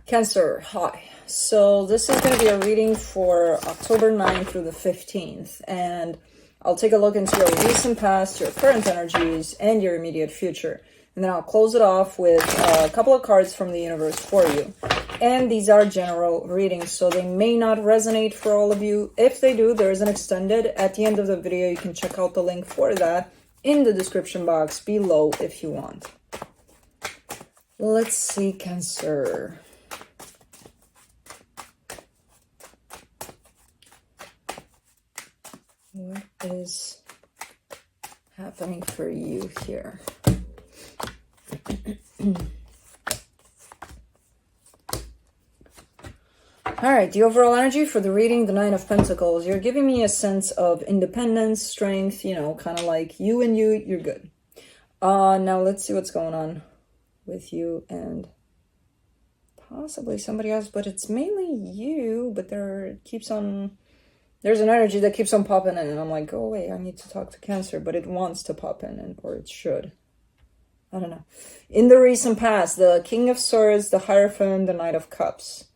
Cancer, hi. So this is going to be a reading for October 9th through the 15th, and I'll take a look into your recent past, your current energies, and your immediate future. And then I'll close it off with a couple of cards from the universe for you. And these are general readings, so they may not resonate for all of you. If they do, there is an extended at the end of the video. You can check out the link for that in the description box below if you want. Let's see, Cancer. What is happening for you here? All right, the overall energy for the reading, the Nine of Pentacles. You're giving me a sense of independence, strength, you know, kind of like you and you're good. Now let's see what's going on with you and possibly somebody else, but it's mainly you, but there's an energy that keeps on popping in, and I'm like, oh wait, I need to talk to Cancer, but it wants to pop in, or it should. I don't know. In the recent past, the King of Swords, the Hierophant, the Knight of Cups.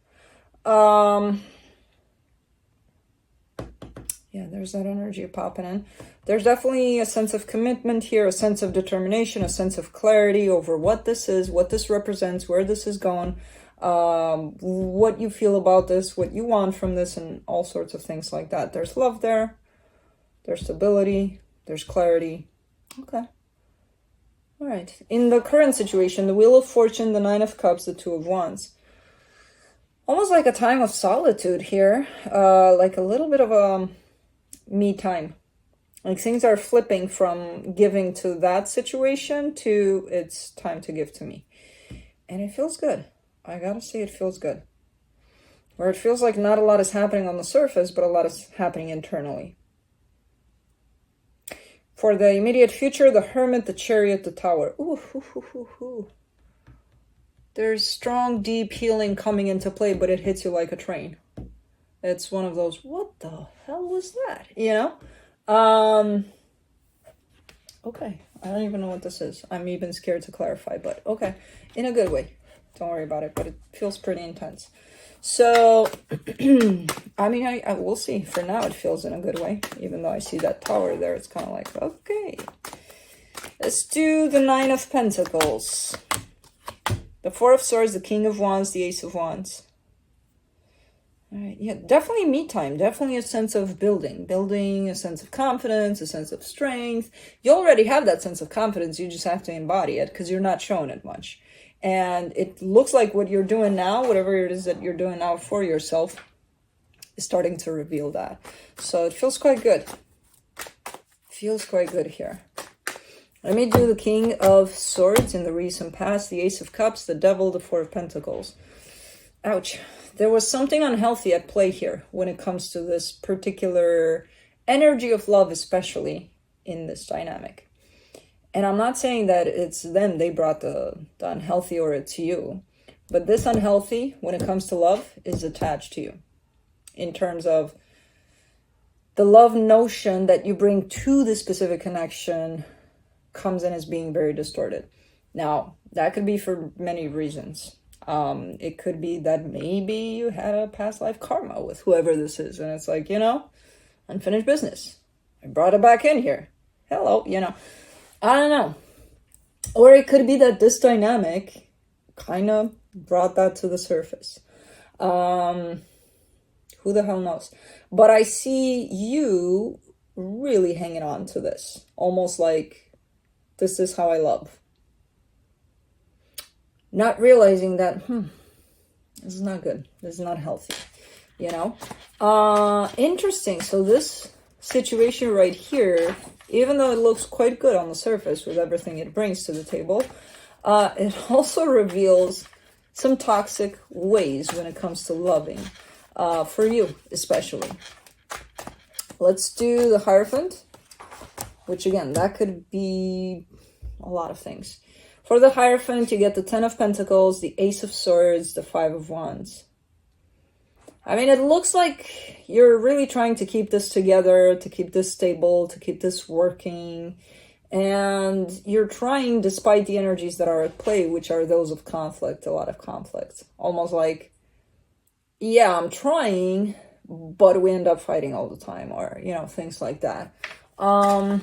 Yeah, there's that energy popping in. There's definitely a sense of commitment here, a sense of determination, a sense of clarity over what this is, what this represents, where this is going, what you feel about this, what you want from this, and all sorts of things like that. There's love there, there's stability, there's clarity. Okay. All right. In the current situation, the Wheel of Fortune, the Nine of Cups, the Two of Wands. Almost like a time of solitude here, like a little bit of a me time. Like things are flipping from giving to that situation to it's time to give to me. And it feels good. I gotta say it feels good. Where it feels like not a lot is happening on the surface, but a lot is happening internally. For the immediate future, the Hermit, the Chariot, the Tower. Ooh. There's strong, deep healing coming into play, but it hits you like a train. It's one of those, what the hell was that? You know? Okay. I don't even know what this is. I'm even scared to clarify, but okay. In a good way. Don't worry about it, but it feels pretty intense. So, I mean, I will see. For now, it feels in a good way. Even though I see that tower there, it's kind of like, okay. Let's do the Nine of Pentacles. The Four of Swords, the King of Wands, the Ace of Wands. All right, yeah, definitely me time. Definitely a sense of building, a sense of confidence, a sense of strength. You already have that sense of confidence. You just have to embody it because you're not showing it much. And it looks like what you're doing now, whatever it is that you're doing now for yourself, is starting to reveal that. So it feels quite good. Feels quite good here. Let me do the King of Swords in the recent past, the Ace of Cups, the Devil, the Four of Pentacles. Ouch. There was something unhealthy at play here when it comes to this particular energy of love, especially in this dynamic. And I'm not saying that it's them, they brought the unhealthy, or it's you. But this unhealthy, when it comes to love, is attached to you. In terms of the love notion that you bring to this specific connection comes in as being very distorted. Now, that could be for many reasons. It could be that maybe you had a past life karma with whoever this is. And it's like, you know, unfinished business. I brought it back in here. Hello, you know. I don't know. Or it could be that this dynamic kind of brought that to the surface. Who the hell knows? But I see you really hanging on to this. Almost like, this is how I love. Not realizing that, this is not good. This is not healthy, you know? Interesting. So this situation right here, even though it looks quite good on the surface with everything it brings to the table, it also reveals some toxic ways when it comes to loving, for you especially. Let's do the Hierophant, which again, that could be a lot of things. For the Hierophant, you get the Ten of Pentacles, the Ace of Swords, the Five of Wands. I mean, it looks like you're really trying to keep this together, to keep this stable, to keep this working. And you're trying despite the energies that are at play, which are those of conflict, a lot of conflict. Almost like, yeah, I'm trying, but we end up fighting all the time, or, you know, things like that. Let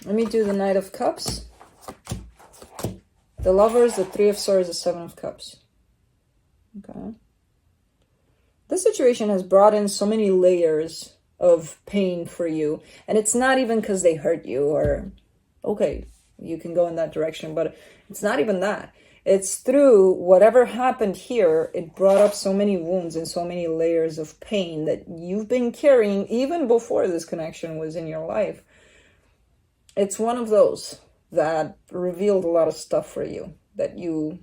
me do the Knight of Cups. The Lovers, the Three of Swords, the Seven of Cups. Okay. This situation has brought in so many layers of pain for you. And it's not even because they hurt you or, okay, you can go in that direction, but it's not even that. It's through whatever happened here, it brought up so many wounds and so many layers of pain that you've been carrying even before this connection was in your life. It's one of those that revealed a lot of stuff for you that you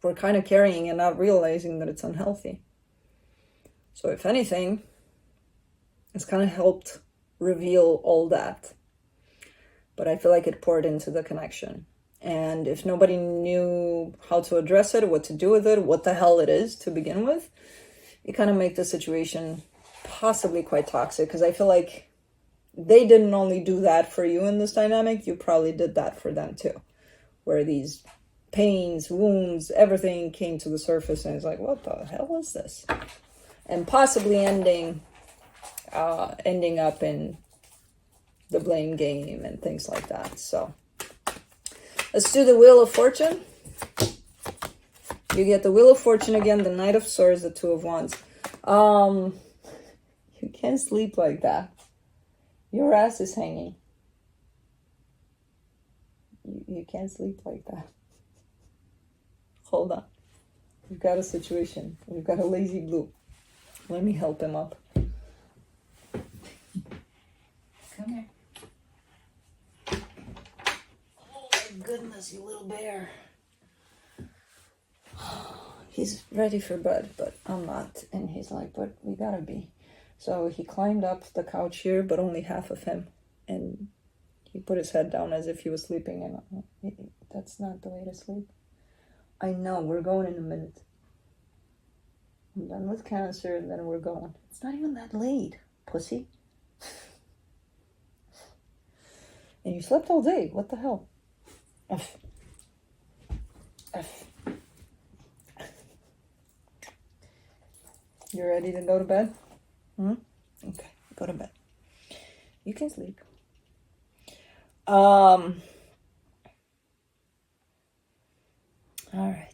were kind of carrying and not realizing that it's unhealthy. So if anything, it's kind of helped reveal all that. But I feel like it poured into the connection. And if nobody knew how to address it, what to do with it, what the hell it is to begin with, it kind of made the situation possibly quite toxic. Because I feel like they didn't only do that for you in this dynamic, you probably did that for them too. Where these pains, wounds, everything came to the surface and it's like, what the hell is this? And possibly ending up in the blame game and things like that. So let's do the Wheel of Fortune. You get the Wheel of Fortune again, the Knight of Swords, the Two of Wands. You can't sleep like that. Your ass is hanging. You can't sleep like that. Hold on. We've got a situation. We've got a lazy blue. Let me help him up. Come here. Oh my goodness, you little bear. He's ready for bed, but I'm not. And he's like, but we gotta be. So he climbed up the couch here, but only half of him. And he put his head down as if he was sleeping. And that's not the way to sleep. I know, we're going in a minute. I'm done with Cancer, and then we're going. It's not even that late, pussy. And you slept all day. What the hell? F. You ready to go to bed? Okay, go to bed. You can sleep. All right.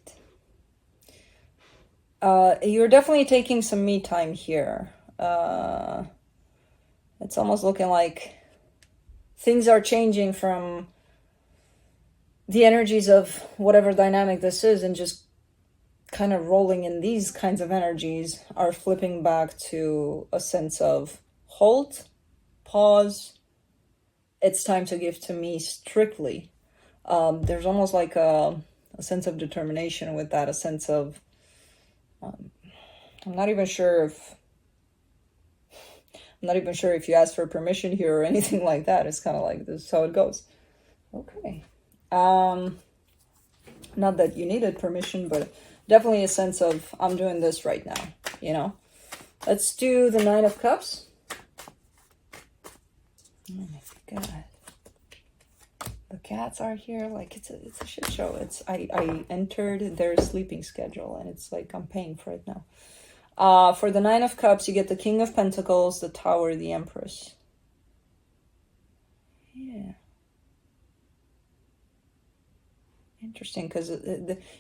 You're definitely taking some me time here. It's almost looking like things are changing from the energies of whatever dynamic this is, and just kind of rolling in these kinds of energies are flipping back to a sense of hold, pause. It's time to give to me strictly. There's almost like a sense of determination with that, a sense of, I'm not even sure if you ask for permission here or anything like that. It's kind of like, this is how it goes. Okay. Not that you needed permission, but definitely a sense of, I'm doing this right now, you know? Let's do the Nine of Cups. Oh my God. The cats are here. Like, it's a shit show. I entered their sleeping schedule, and it's like I'm paying for it now. For the Nine of Cups, you get the King of Pentacles, the Tower, the Empress. Yeah. Interesting, because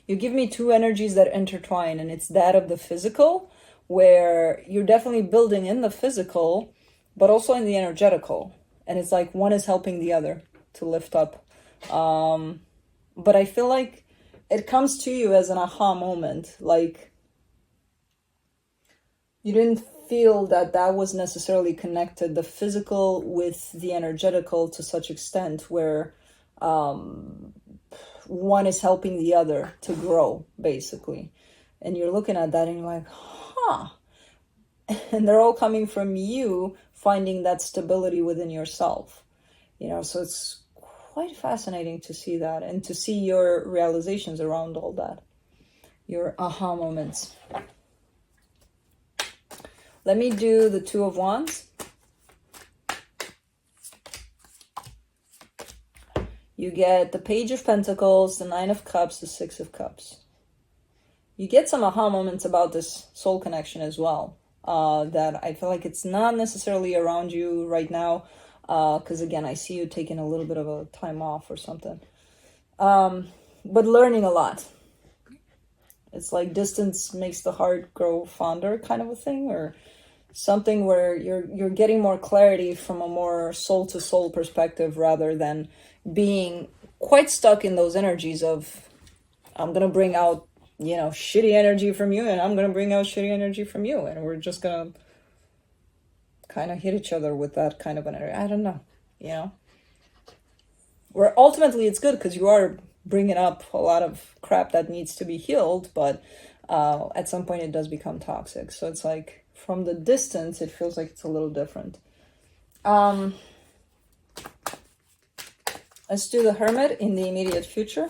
you give me two energies that intertwine, and it's that of the physical, where you're definitely building in the physical, but also in the energetical. And it's like one is helping the other to lift up. But I feel like it comes to you as an aha moment. Like, you didn't feel that was necessarily connected, the physical with the energetical, to such extent where one is helping the other to grow, basically. And you're looking at that and you're like, huh. And they're all coming from you finding that stability within yourself. You know, so it's quite fascinating to see that and to see your realizations around all that. Your aha moments. Let me do the Two of Wands. You get the Page of Pentacles, the Nine of Cups, the Six of Cups. You get some aha moments about this soul connection as well. That I feel like it's not necessarily around you right now. Because again, I see you taking a little bit of a time off or something. But learning a lot. It's like distance makes the heart grow fonder kind of a thing, or something where you're getting more clarity from a more soul-to-soul perspective rather than being quite stuck in those energies of, I'm going to bring out, you know, shitty energy from you, and I'm going to bring out shitty energy from you, and we're just going to kind of hit each other with that kind of energy. I don't know, you know? Where ultimately it's good because you are bringing up a lot of crap that needs to be healed, but at some point it does become toxic. So it's like, from the distance, it feels like it's a little different. Let's do the Hermit in the immediate future.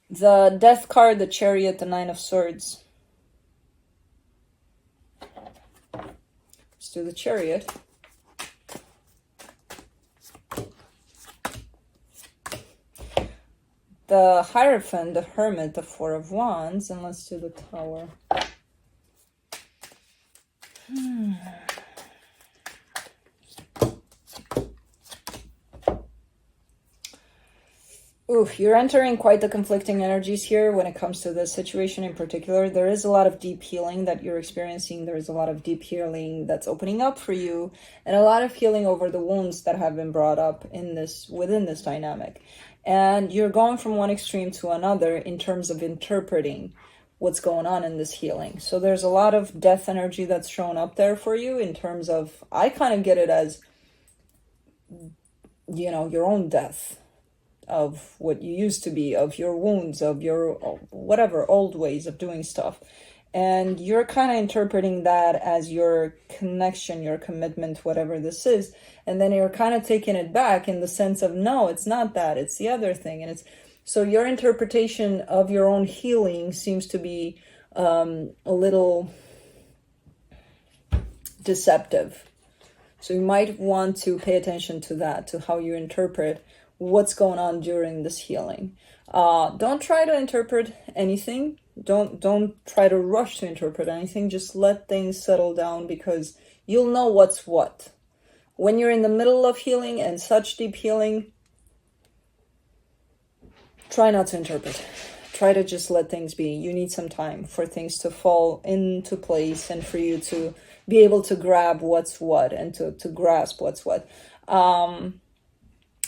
The Death card, the Chariot, the Nine of Swords. Let's do the Chariot. The Hierophant, the Hermit, the Four of Wands, and let's do the Tower. Oof, you're entering quite the conflicting energies here when it comes to this situation in particular. There is a lot of deep healing that you're experiencing. There is a lot of deep healing that's opening up for you, and a lot of healing over the wounds that have been brought up in this, within this dynamic. And you're going from one extreme to another in terms of interpreting what's going on in this healing. So there's a lot of death energy that's shown up there for you in terms of, I kind of get it as, you know, your own death of what you used to be, of your wounds, of your whatever old ways of doing stuff. And you're kind of interpreting that as your connection, your commitment, whatever this is. And then you're kind of taking it back in the sense of, no, it's not that, it's the other thing. And it's, so your interpretation of your own healing seems to be a little deceptive. So you might want to pay attention to that, to how you interpret what's going on during this healing. Don't try to interpret anything. Don't try to rush to interpret anything. Just let things settle down, because you'll know what's what. When you're in the middle of healing and such deep healing, try not to interpret. Try to just let things be. You need some time for things to fall into place and for you to be able to grab what's what and to grasp what's what.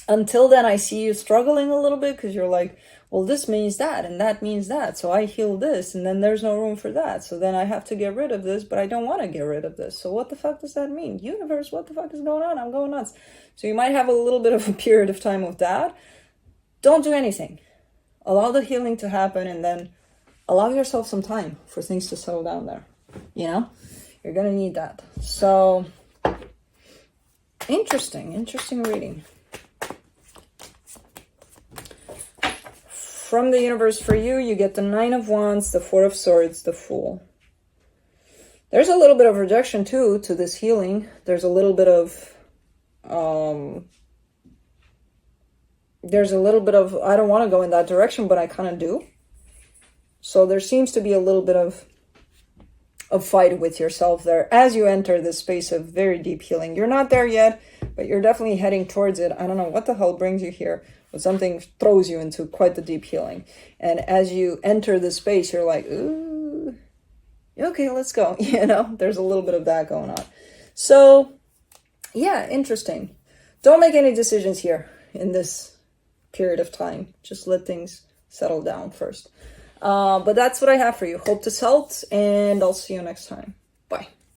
Until then, I see you struggling a little bit because you're like, well, this means that and that means that. So I heal this and then there's no room for that. So then I have to get rid of this, but I don't want to get rid of this. So what the fuck does that mean? Universe, what the fuck is going on? I'm going nuts. So you might have a little bit of a period of time with that. Don't do anything. Allow the healing to happen and then allow yourself some time for things to settle down there. You know, you're going to need that. So interesting reading. From the universe for you, you get the Nine of Wands, the Four of Swords, the Fool. There's a little bit of rejection too to this healing. There's a little bit of, I don't want to go in that direction, but I kind of do. So there seems to be a little bit of fight with yourself there as you enter this space of very deep healing. You're not there yet, but you're definitely heading towards it. I don't know what the hell brings you here, but something throws you into quite the deep healing. And as you enter the space, you're like, ooh, okay, let's go. You know, there's a little bit of that going on. So yeah, interesting. Don't make any decisions here in this period of time. Just let things settle down first. But that's what I have for you. Hope this helped, and I'll see you next time. Bye.